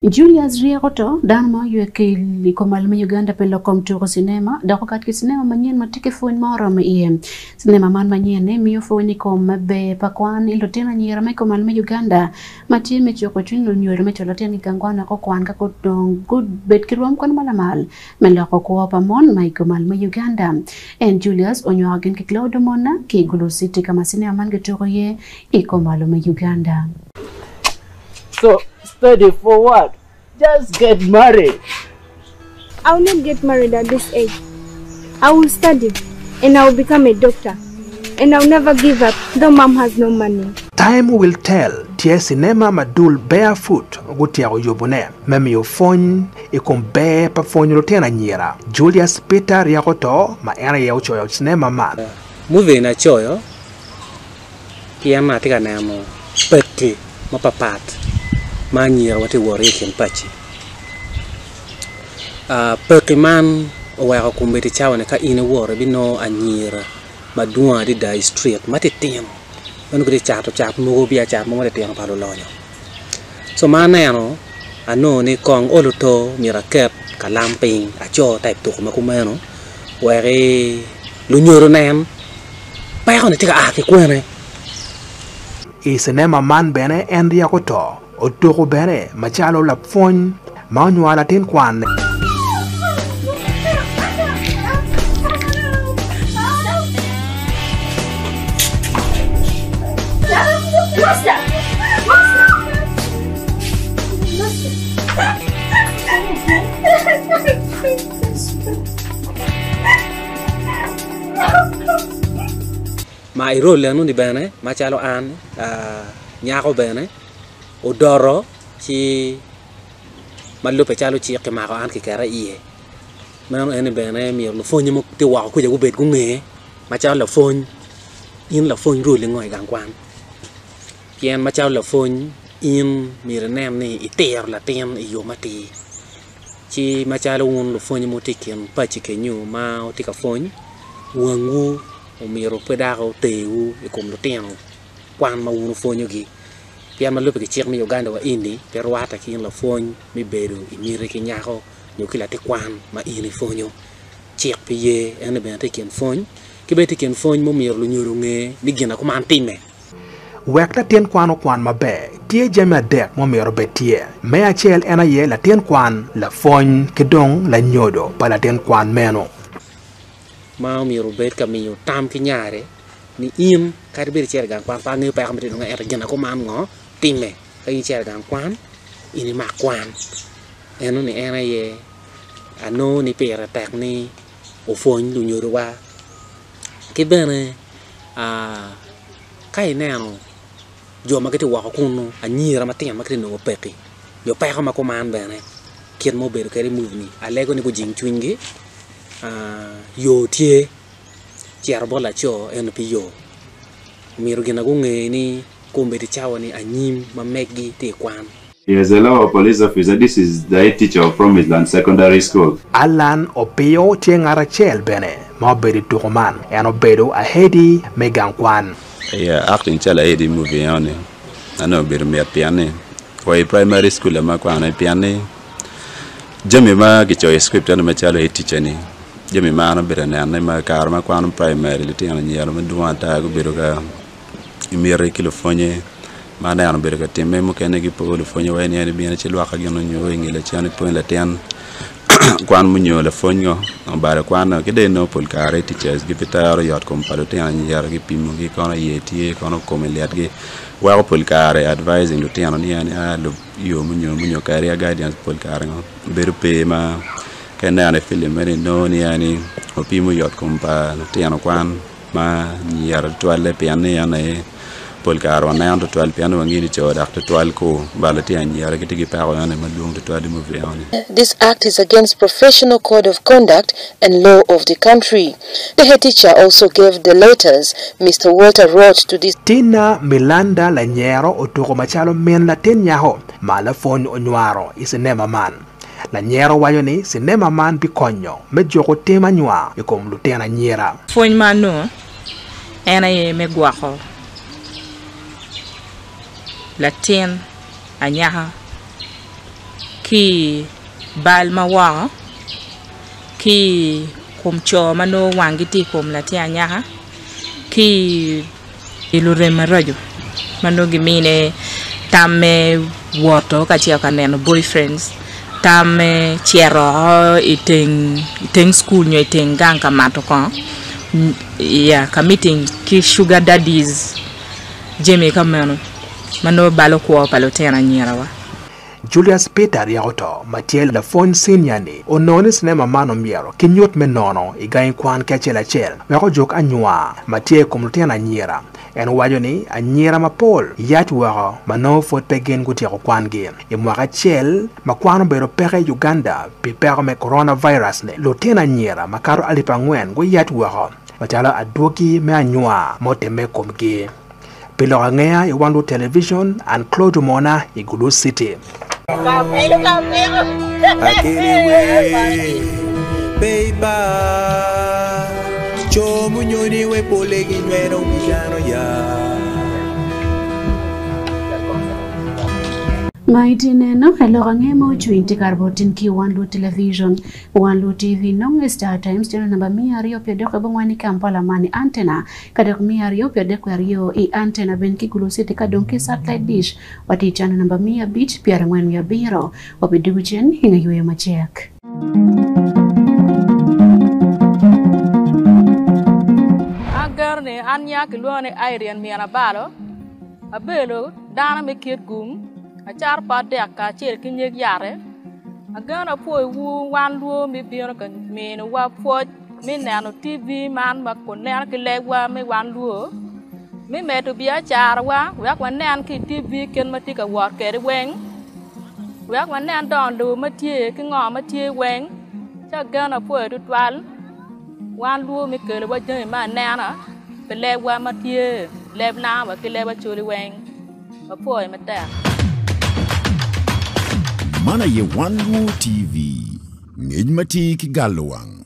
Julius Riagoto dan mo yue ke liko malme Uganda pe lokom turo cinema da ko kat ke cinema manyen matike fo moro me cinema man manyen ne mi fo ni ko mabe pakwan ilo tena nyira me ko malme Uganda mati me choko chino nyoro me cholo tena kangwana ko kwan ka ko dong good bet kirwam kon malamal me lo ko pa mon mai ko malme Uganda and Julius onyo agen ke Claude Mona ke gulo city kama cinema man ke turo ye iko malme Uganda. So, study for what? Just get married. I will not get married at this age. I will study and I will become a doctor. And I will never give up, though mom has no money. Time will tell. Tia cinema madul barefoot. Gutia yobune. Memi yo phone. Ikum bear pa phone rotena nyira. Julius Peter Riagoto. Ma era ya uchoyo cinema man. Movie na choyo. Kia matika namo. Peti. Mapapat. Manyira wati wari ken pachi. Perkiman owa kumbeti chawane ka ine wore bino anyira madua di die street mati tiam manu kudi chat mo bia chat mo de tiam palo lonyo so maneno ano ni kong oluto miraket kalamping acho type to makumeno were lunyoro nem pa ko tika aki kwene I cinema man bene endia koto otoko bene machalo la phone manuala tin kwan ma irole anu di bene machalo an nyako bene odoro ci mallo pe chalo ci ke mako an ke kara iye mano ene bene mi lo fonyi mo ti wa ko je go bet ko nge machalo la fony in la fony ro le ngoy gang kwan pien machalo la fony in mi renem ni iter la ten yo mati ci machalo un lo fony mo ti ken pa ci ke nyu ma o ti ka fony wangu o mi ro pe da ko te u e kom lo ten kwan ma un fonyo gi pia malupe ke chik mi Uganda wa indi per wata ki la fony mi beru I mire ki nyako nyu kila te kwan ma ini fonyo chik pi ye ene ben te ken fony ki be te ken fony mo mir lu nyuru nge ni gina ko man time wekta ten kwano kwan mabe tie jema dek mo mero betie me achel ena ye la ten kwan la fony kedong la nyodo pa la ten kwan meno ma miro bet ka mi tam ki nyare ni im ka be cher gang kwan pa nge pa ka mi nga era gina ko man ngo time ka yi cher gang kwan ini ma kwan eno ni era ye ano ni pera tak ni o fony lu nyoro wa ke bene kai neno jo magati wa kuno anyira matin makati no peki yo pa ka makoman bene kien mo beru kere move ni alego ni ko jing chwingi yo tie cher bola cho en pi yo miru gina go nge ni kombe ti chawani anyim mamegi te kwan. Yes, hello, police officer. This is the head teacher of Promised Land Secondary School. Alan opio tiengara chel bene ma bedi tukuman eno bedo a hedi megang kwan. Yeah, acting chala hedi movie yone. Ano bedo me piane. Kwa primary school ma kwana piane. Jami ma kicho script ano ma chala head teacher ni. Jami ma ano bedo na ma karma kwana primary li tiengana nyalo ma duanta go bedo ka imire kilofonye mana ano bedo ka temme mo kene gi polo fonye wa ni bi na ci lwa ka gino nyo ngile ci ani point la ten kwan mu nyo la fonyo bare kwan ke de no pol kare teachers gi pitaro yot kom palo ten ni yar gi pimo gi kono yeti kono komeliat gi wa pol kare advising to ten ni ani alo yo mu nyo kare guidance pol kare ngo bedo pe ma kene ane film ni no ni ani opimo yot kom pa ten kwan ma ni yar toile pe ani ane Paul Caro na ando toile piano wangini cho dakto toile ko balati anyara kitigi paro ane madung to toile movie ane. This act is against professional code of conduct and law of the country. The head teacher also gave the letters Mr. Walter wrote to this. Tina Milanda la nyero otoko machalo men la ten yaho mala fon onwaro isinema man. La nyero wayo ni sinema man bikonyo medjoko tema nywa ikom lutena nyera. Fon mano ena ye megwako. La tien anyaha ki bal mawa ki kum cho mano wangiti kum la tia nyaha ki ilure marajo mano gimine tame woto ka tia kaneno boyfriends tame chiero iteng school nyo iteng gang kamato ko ya committing ki sugar daddies jeme kamano mano balo ko palo tena nyirawa Julius Peter Yaoto, Matiel la Fon Sinyani, Ononi Sinema Mano Miero, Kinyot Menono, Igain Kwan Kachela Chel, Wako Jok Anyua, Matie Kumutena Nyira, and Wajoni, Anyira Mapol, Yat Waro, Mano Fort Pegin Gutiako Kwan Game, Imwaka Chel, Makwano Bero Pere Uganda, Pipero me coronavirus ne, Lotena Nyira, Makaro Alipangwen, Yat Waro, Matala Adoki Me Anyua, Moteme Komge. Lok Angeya Wan Luo Television and Claude Mona Igulu City. Mighty neno Lok Angeya Mucwiny tikarbotin ki Wan Luo Television Wan Luo TV nong Star Times channel namba 200 bangwani Kampala mani antena kadok 200 i antena ben Kigulu City kadonke satellite dish wati channel namba 100 bit piara ngwen ya biro wabiduchen hinga yuya machek agarne anya kilone Irene miana balo abelo dana me kiet gum a char pa de ka cher kinyek yare agana po wu Wan Luo mi bion kan me no wa po mi nano TV man ma ko ner ki lewa me Wan Luo mi me to bia char wa wan nan ki TV ken ma ti ka wa ke weng wan nan don do ma tie ki ngo ma tie weng cha gana po tu twal Wan Luo mi ke le wa je ma nana pe lewa ma tie lev na wa ki lewa chuli weng ma po ma ta Mana ye Wan Luo TV, ngej mati ki galwang.